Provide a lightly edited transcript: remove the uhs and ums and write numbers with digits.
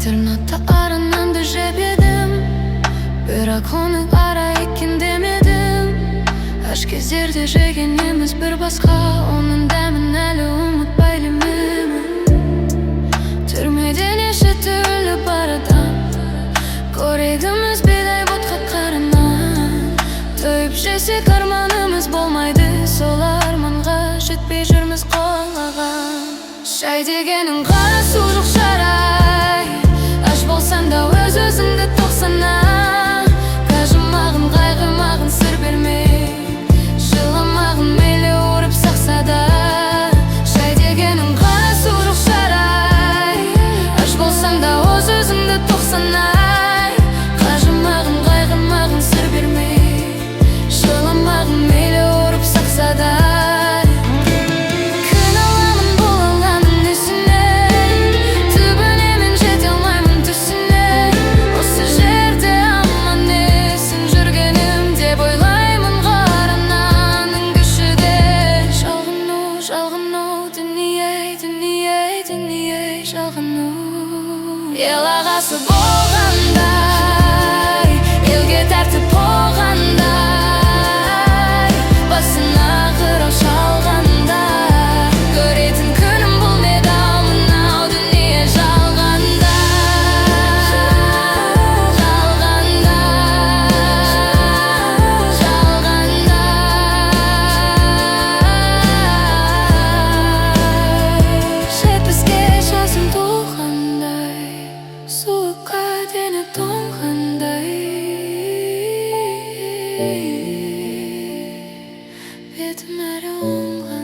интернатта ара нанды жеп едім, бірақ оның ара екен демедім. Аш кездерде жегеніміз бір басқа, оның дәмін әлі ұмытпай лемемін. Түрмеде неше түрлі бар адам, қорегіміз бидай ботқа қара нан. Тойып жесек арманымыз болмайды, сол арманға жетпей жүрміз қолаған. Шай дегенің қара су жоқ шарай, аш болсаң да өз-өзіңді тоқсана. Қажымағын, қайғымағын сыр бермей, жыламағын мейлі ұрып сақса да. Шай дегенің қара су жоқ шарай, аш болсаң да өз-өзіңді тоқсана. Қажымағын, қайғымағын сыр бермей, жыламағын мейлі ұрып сақса да. Ел ағасы болғандай, елге тәртіп болғандай, басына қырау шалғанда, көретін күнім бұл медал, мынау дүние жалғанда. Жалғанда, жалғанда. Жетпіске жасым толғандай, суыққа дені тоңғандай, бетім әрі оңған.